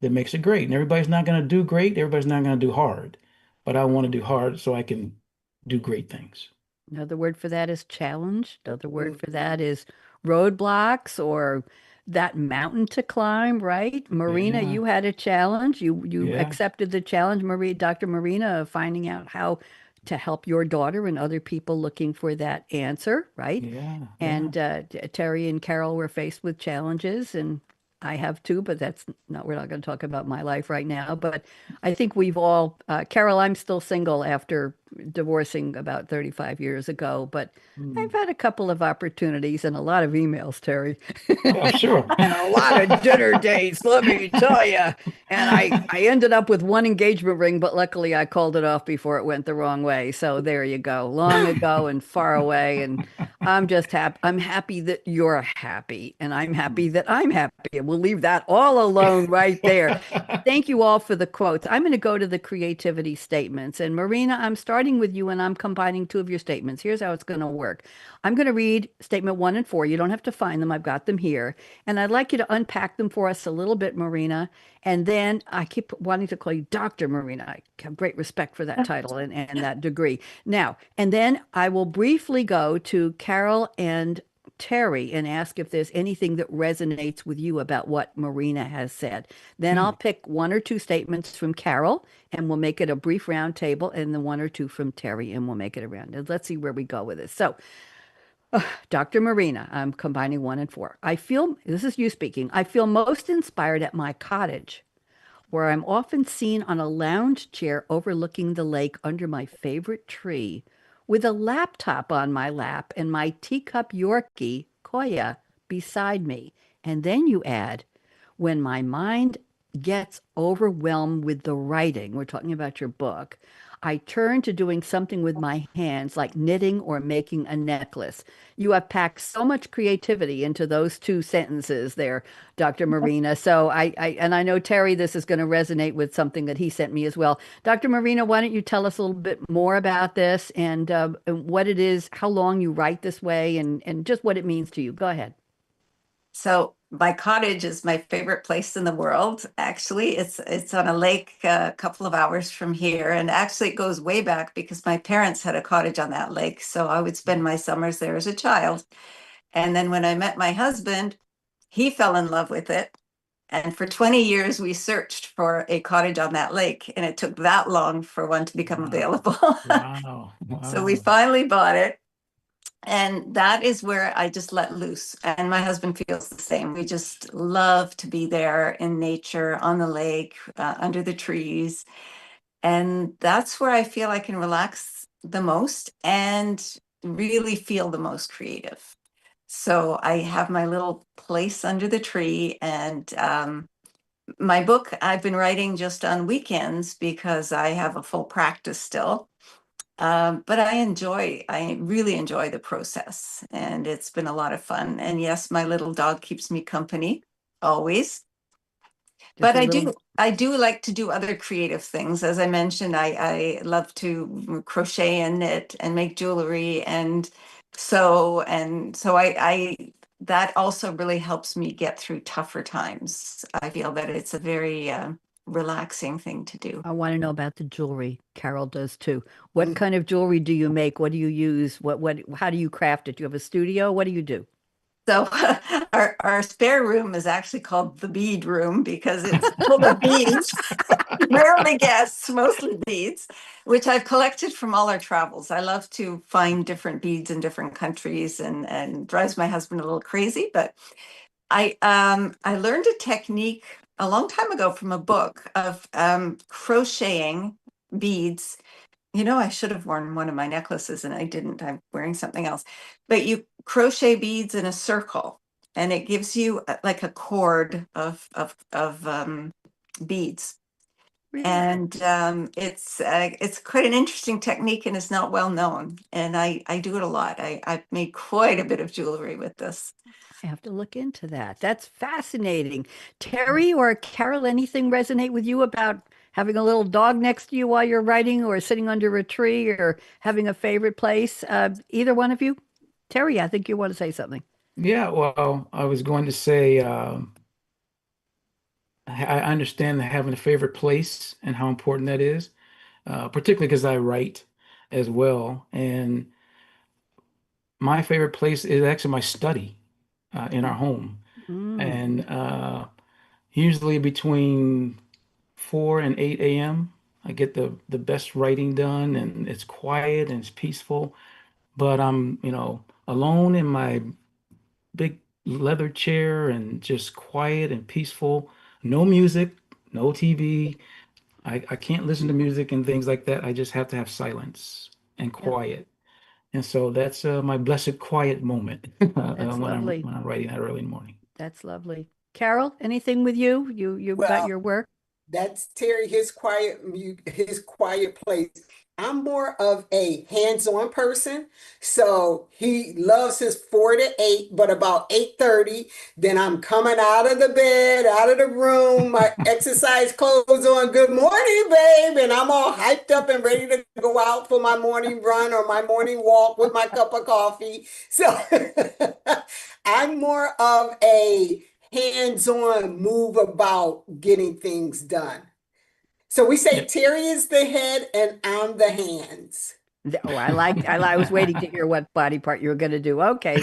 that makes it great. And everybody's not going to do great. Everybody's not going to do hard, but I want to do hard so I can do great things. Another word for that is challenge. Another word Mm. for that is roadblocks or that mountain to climb, right? Marina, Yeah, you had a challenge. You yeah, accepted the challenge, Marie, Dr. Marina, of finding out how to help your daughter and other people looking for that answer, right? yeah, yeah. And Terry and Carol were faced with challenges, and I have too, but that's not, we're not going to talk about my life right now. But I think we've all, Carol, I'm still single after divorcing about 35 years ago, but I've Mm. had a couple of opportunities and a lot of emails, Terry, Oh, I'm sure. and a lot of dinner dates, let me tell you. And I ended up with one engagement ring, but luckily I called it off before it went the wrong way. So there you go, long ago and far away. And I'm just happy. I'm happy that you're happy, and I'm happy that I'm happy. And we'll leave that all alone right there. Thank you all for the quotes. I'm going to go to the creativity statements. And Marina, I'm starting with you and I'm combining two of your statements. Here's how it's going to work. I'm going to read statement 1 and 4. You don't have to find them. I've got them here. And I'd like you to unpack them for us a little bit, Marina. And then I keep wanting to call you Dr. Marina. I have great respect for that title and that degree. Now, and then I will briefly go to Carol and Terry and ask if there's anything that resonates with you about what Marina has said. Then I'll Mm. pick one or two statements from Carol and we'll make it a brief round table, and then one or two from Terry and we'll make it a round. And let's see where we go with this. So, Dr. Marina, I'm combining 1 and 4. This is you speaking, I feel most inspired at my cottage, where I'm often seen on a lounge chair overlooking the lake under my favorite tree, with a laptop on my lap and my teacup Yorkie, Koya, beside me. And then you add, when my mind gets overwhelmed with the writing, we're talking about your book, I turn to doing something with my hands, like knitting or making a necklace. You have packed so much creativity into those two sentences there, Dr. Marina. So and I know Terry, this is going to resonate with something that he sent me as well. Dr. Marina, why don't you tell us a little bit more about this and what it is, how long you write this way, and just what it means to you. Go ahead. So my cottage is my favorite place in the world. Actually, it's on a lake a couple of hours from here, and actually it goes way back because my parents had a cottage on that lake. So I would spend my summers there as a child. And then when I met my husband, he fell in love with it. And for 20 years, we searched for a cottage on that lake, and it took that long for one to become available. Wow. So we Wow. finally bought it. And that is where I just let loose. And my husband feels the same. We just love to be there in nature, on the lake, under the trees. And that's where I feel I can relax the most and really feel the most creative. So I have my little place under the tree, and my book I've been writing just on weekends because I have a full practice still. But I really enjoy the process, and it's been a lot of fun. And yes, my little dog keeps me company always. Just But your little I do like to do other creative things. As I mentioned, I love to crochet and knit and make jewelry and sew. And so that also really helps me get through tougher times. I feel that it's a very relaxing thing to do. I want to know about the jewelry. Carol does too. What kind of jewelry do you make? What do you use? How do you craft it? Do you have a studio? What do you do? So our spare room is actually called the bead room because it's full of beads. Rarely guests, mostly beads, which I've collected from all our travels. I love to find different beads in different countries and drives my husband a little crazy. But I learned a technique a long time ago from a book of crocheting beads. You know, I should have worn one of my necklaces and I didn't. I'm wearing something else. But you crochet beads in a circle, and it gives you like a cord of beads. Really? And it's quite an interesting technique, and it's not well known. And I do it a lot. I've made quite a bit of jewelry with this. I have to look into that. That's fascinating. Terry or Carol, anything resonate with you about having a little dog next to you while you're writing or sitting under a tree or having a favorite place? Either one of you? Terry, I think you want to say something. Yeah, well, I was going to say, I understand having a favorite place and how important that is, particularly because I write as well. And my favorite place is actually my study in our home. Mm, And usually between 4 and 8 a.m., I get the best writing done, and it's quiet and it's peaceful. But I'm, alone in my big leather chair and just quiet and peaceful. No music, no TV. I can't listen to music and things like that. I just have to have silence and yep, quiet. And so that's my blessed quiet moment that's when I'm lovely. when I'm writing that early in the morning. That's lovely. Carol, anything with you? You've got Well, your work? that's Terry, his quiet place. I'm more of a hands-on person. So he loves his 4 to 8, but about 8:30, then I'm coming out of the bed, out of the room, my exercise clothes on. Good morning, babe. And I'm all hyped up and ready to go out for my morning run or my morning walk with my cup of coffee. So I'm more of a hands-on move about getting things done. So we say Yeah. Terry is the head and I'm the hands. Oh, I was waiting to hear what body part you were going to do. Okay,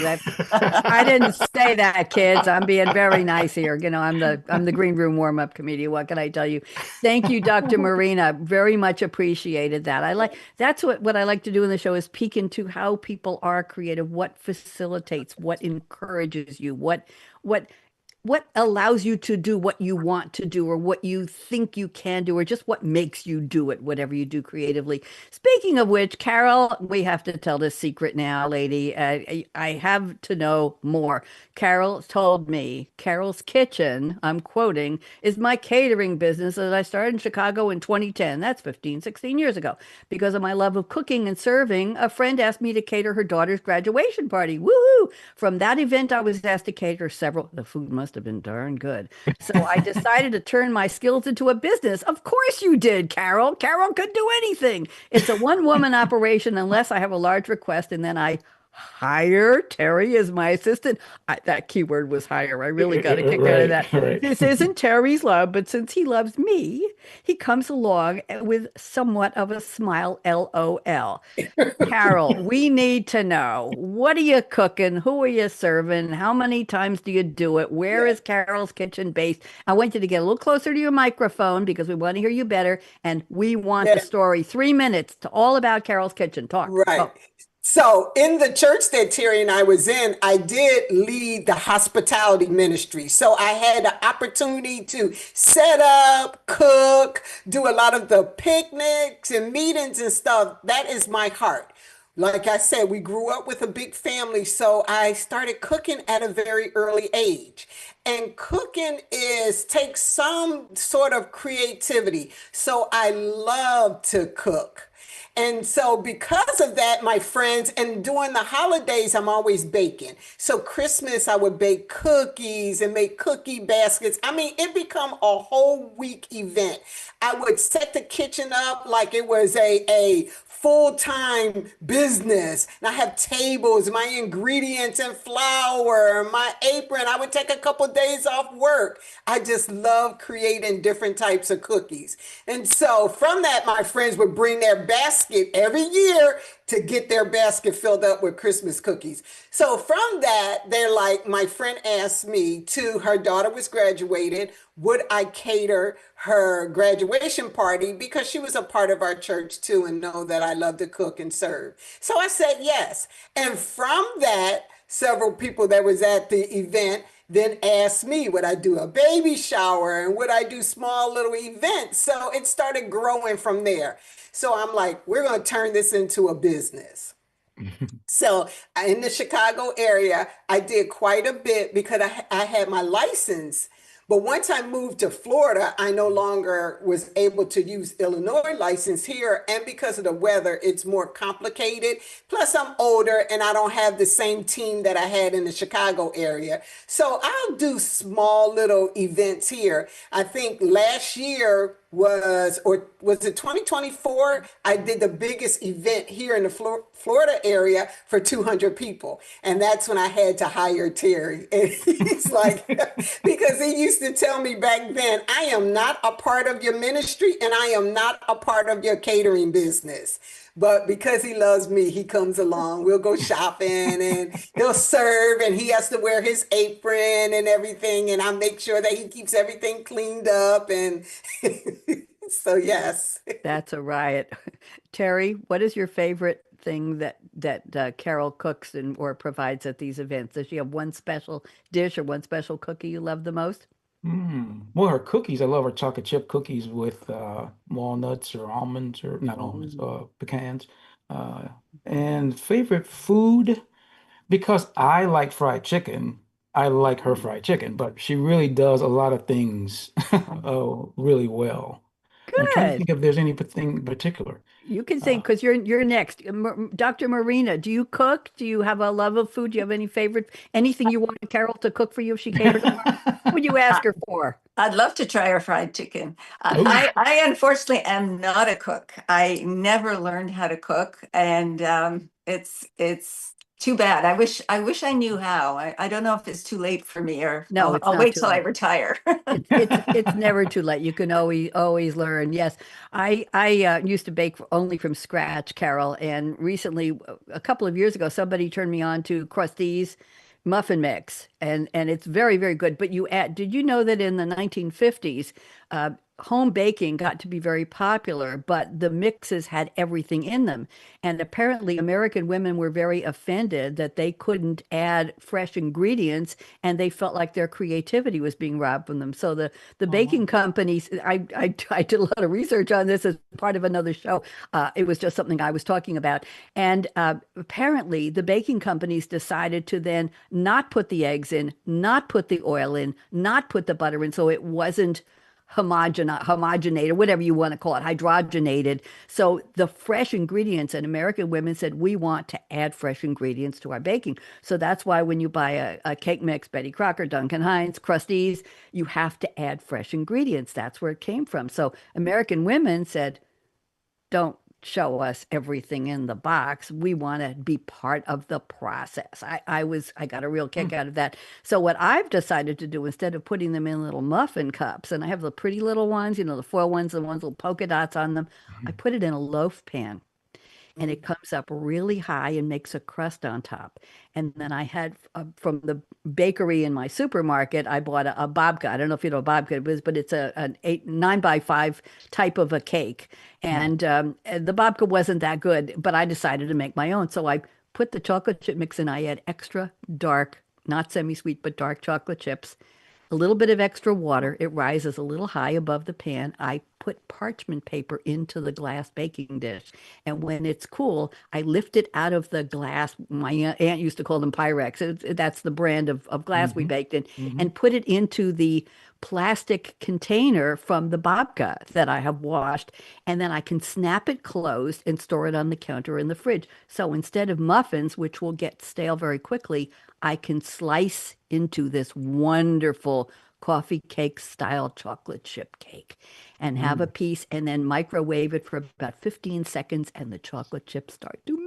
I didn't say that, kids. I'm being very nice here. I'm the green room warm-up committee. What can I tell you? Thank you, Dr. Marina. Very much appreciated that. That's what I like to do in the show is peek into how people are creative, what facilitates, what encourages you, what what allows you to do what you want to do or what you think you can do or just what makes you do it, whatever you do creatively. Speaking of which, Carol, we have to tell this secret now, lady. I have to know more. Carol told me Carol's Kitchen, I'm quoting, is my catering business that I started in Chicago in 2010. That's 15, 16 years ago. Because of my love of cooking and serving, a friend asked me to cater her daughter's graduation party. Woohoo! From that event, I was asked to cater several. The food must have been darn good. So I decided to turn my skills into a business. Of course you did, Carol. Carol could do anything. It's a one-woman operation unless I have a large request, and then I hire Terry as my assistant. That keyword was hire. I really got a kick out of that. Right. This isn't Terry's love, but since he loves me, he comes along with somewhat of a smile, LOL. Carol, we need to know, what are you cooking? Who are you serving? How many times do you do it? Where is Carol's Kitchen based? I want you to get a little closer to your microphone because we want to hear you better. And we want the Yeah. story. 3 minutes to all about Carol's Kitchen. Talk. Right. Go. So in the church that Terry and I was in, I did lead the hospitality ministry. So I had the opportunity to set up, cook, do a lot of the picnics and meetings and stuff. That is my heart. Like I said, we grew up with a big family, so I started cooking at a very early age. And cooking takes some sort of creativity. So I love to cook. And so because of that, my friends, and during the holidays, I'm always baking. So Christmas, I would bake cookies and make cookie baskets. I mean, it become a whole week event. I would set the kitchen up like it was a full-time business. And I have tables, my ingredients and flour, my apron. I would take a couple days off work. I just love creating different types of cookies. And so from that, my friends would bring their basket every year to get their basket filled up with Christmas cookies. So from that, my friend asked me her daughter was graduated, would I cater her graduation party because she was a part of our church too and know that I love to cook and serve. So I said yes. And from that, several people that was at the event then asked me, would I do a baby shower and would I do small little events? So it started growing from there. So I'm like, we're going to turn this into a business. So in the Chicago area, I did quite a bit because I had my license. But once I moved to Florida, I no longer was able to use Illinois license here. And because of the weather, it's more complicated. Plus, I'm older and I don't have the same team that I had in the Chicago area. So I'll do small little events here. I think last year was it 2024? I did the biggest event here in the Florida area for 200 people. And that's when I had to hire Terry. And he's like, because he used to tell me back then, I am not a part of your ministry and I am not a part of your catering business. But because he loves me, he comes along. We'll go shopping and he'll serve and he has to wear his apron and everything. And I make sure that he keeps everything cleaned up. And so, yes. That's a riot. Terry, what is your favorite thing that Carol cooks or provides at these events? Does she have one special dish or one special cookie you love the most? Well, her cookies, I love her chocolate chip cookies with walnuts or almonds, or not almonds, pecans. And favorite food, because I like fried chicken, I like her fried chicken, but she really does a lot of things really well. I'm trying to Good. think if there's anything in particular. You can say because you're next. Dr. Marina, do you cook? Do you have a love of food? Do you have anything you want Carol to cook for you if she catered tomorrow? What would you ask her for? I'd love to try her fried chicken. Ooh. I unfortunately am not a cook. I never learned how to cook, and it's too bad. I wish I knew how. I don't know if it's too late for me, or No, it's I'll not wait too till I late. retire. It's never too late. You can always learn. Yes, I used to bake only from scratch, Carol, and recently, a couple of years ago, somebody turned me on to Krusty's muffin mix, and it's very very good. But did you know that in the 1950s, home baking got to be very popular, but the mixes had everything in them. And apparently, American women were very offended that they couldn't add fresh ingredients, and they felt like their creativity was being robbed from them. So the Oh, baking wow. companies, I did a lot of research on this as part of another show. It was just something I was talking about. And apparently, the baking companies decided to then not put the eggs in, not put the oil in, not put the butter in, so it wasn't homogenated, whatever you want to call it, hydrogenated. So the fresh ingredients, and American women said, we want to add fresh ingredients to our baking. So that's why when you buy a cake mix, Betty Crocker, Duncan Hines, Krusteaz, you have to add fresh ingredients. That's where it came from. So American women said, don't show us everything in the box. We want to be part of the process. I got a real kick Mm. out of that. So what I've decided to do, instead of putting them in little muffin cups, and I have the pretty little ones, the foil ones, the ones with polka dots on them, I Mhm. put it in a loaf pan, and Mm. it comes up really high and makes a crust on top. And then I had from the bakery in my supermarket, I bought a babka. I don't know if you know what babka is, but it's an 9 by 5 type of a cake. Mhm. And the babka wasn't that good, but I decided to make my own. So I put the chocolate chip mix in. I add extra dark, not semi-sweet, but dark chocolate chips, a little bit of extra water. It rises a little high above the pan. I put parchment paper into the glass baking dish. And when it's cool, I lift it out of the glass. My aunt used to call them Pyrex. That's the brand of glass we Mhm. baked in, Mhm. and put it into the plastic container from the babka that I have washed. And then I can snap it closed and store it on the counter in the fridge. So instead of muffins, which will get stale very quickly, I can slice into this wonderful coffee cake style chocolate chip cake and have a Mm. piece, and then microwave it for about 15 seconds, and the chocolate chips start to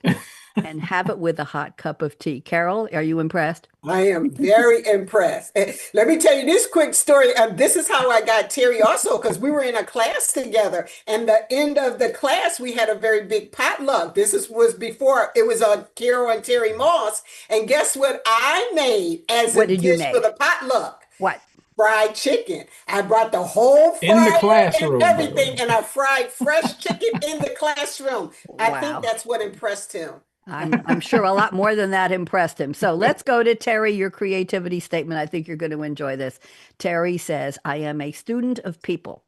melt, and have it with a hot cup of tea. Carol, are you impressed? I am very impressed. Let me tell you this quick story. This is how I got Terry also, because we were in a class together. And the end of the class, we had a very big potluck. Was before it was Carol and Terry Moss. And guess what I made as What a did you dish for make? the potluck? What? Fried chicken. I brought the whole In the fryer and classroom, by the everything, way. and I fried fresh chicken in the classroom. I think Wow. that's what impressed him. I'm sure a lot more than that impressed him. So let's go to Terry, your creativity statement. I think you're going to enjoy this. Terry says, I am a student of people.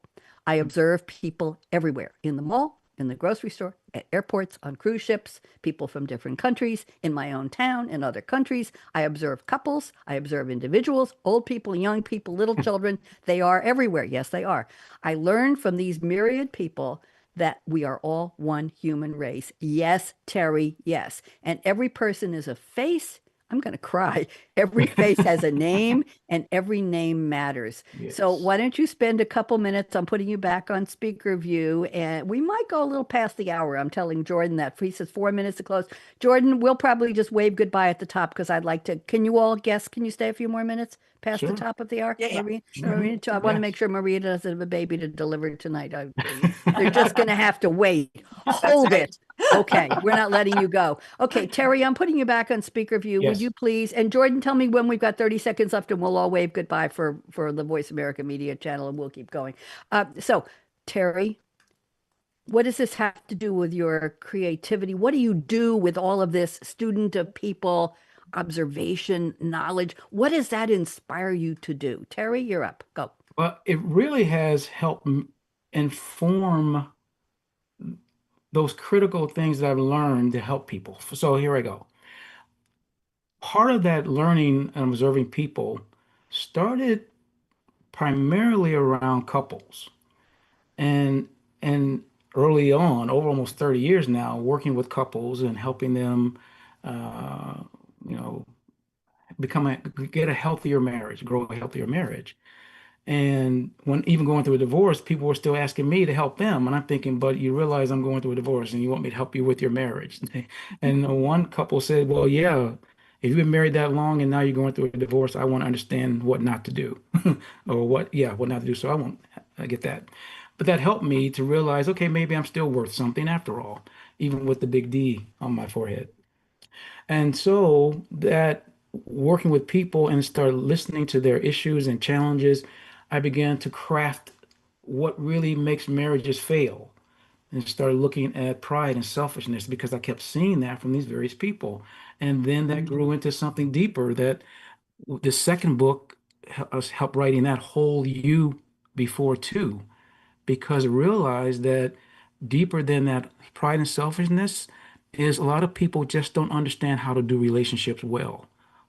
I observe people everywhere, in the mall, in the grocery store, at airports, on cruise ships, people from different countries, in my own town, in other countries. I observe couples. I observe individuals, old people, young people, little children. They are everywhere. Yes, they are. I learn from these myriad people that we are all one human race. Yes, Terry, yes. And every person is a face. I'm going to cry. Every face has a name, and every name matters. So Yes. why don't you spend a couple minutes? I'm putting you back on speaker view, and we might go a little past the hour. I'm telling Jordan that. He says 4 minutes to close. Jordan, we'll probably just wave goodbye at the top, because I'd like to. Can you all guess? Can you stay a few more minutes past the Sure. top of the hour? Yeah, yeah. Maria, Sure. Hmm. Marina, I want to make Yes. sure Maria doesn't have a baby to deliver tonight. They're just going to have to wait. That's Hold right. it. Okay, we're not letting you go. Okay, Terry, I'm putting you back on speaker view. Would Yes. you please? And Jordan, tell me when we've got 30 seconds left, and we'll all wave goodbye for the Voice America Media channel, and we'll keep going. So, Terry, what does this have to do with your creativity? What do you do with all of this student of people, observation, knowledge? What does that inspire you to do? Terry, you're up. Go. Well, it really has helped inform those critical things that I've learned to help people. So here I go. Part of that learning and observing people started primarily around couples. And and early on, over almost 30 years now, working with couples and helping them uh, you know, get a healthier marriage, grow a healthier marriage. And when even going through a divorce, people were still asking me to help them. And I'm thinking, but you realize I'm going through a divorce and you want me to help you with your marriage. And one couple said, well, yeah, if you've been married that long and now you're going through a divorce, I want to understand what not to do or what not to do. So I get that. But that helped me to realize, okay, maybe I'm still worth something after all, even with the big D on my forehead. And so that working with people and start listening to their issues and challenges, I began to craft what really makes marriages fail, and started looking at pride and selfishness because I kept seeing that from these various people. And then that grew into something deeper that the second book helped writing that whole you before too, because I realized that deeper than that pride and selfishness is a lot of people just don't understand how to do relationships well.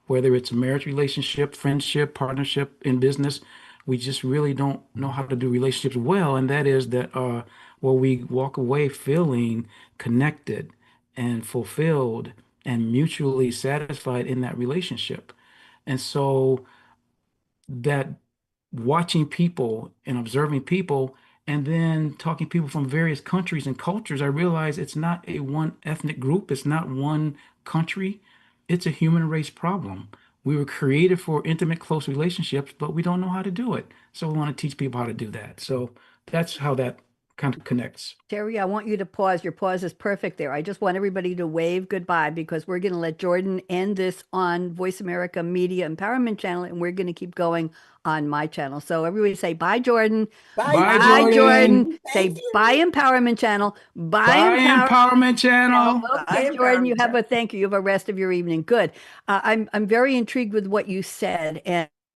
Whether it's a marriage relationship, friendship, partnership in business, we just really don't know how to do relationships well. And that is that well, we walk away feeling connected and fulfilled and mutually satisfied in that relationship. And so that watching people and observing people and then talking to people from various countries and cultures, I realize it's not a one ethnic group, it's not one country, it's a human race problem. We were created for intimate, close relationships, but we don't know how to do it. So we want to teach people how to do that. So that's how that kind of connects. Terry, I want you to pause. Your pause is perfect there. I just want everybody to wave goodbye because we're going to let Jordan end this on Voice America Media Empowerment Channel, and we're going to keep going on my channel. So everybody say bye, Jordan. Bye, Bye, Bye, Jordan. Jordan. Thank Say you. bye, Empowerment Channel. Bye, Bye, Empowerment Channel. Okay, Bye, Jordan, you Empowerment have a Channel. thank you. You have a rest of your evening. Good. I'm very intrigued with what you said, and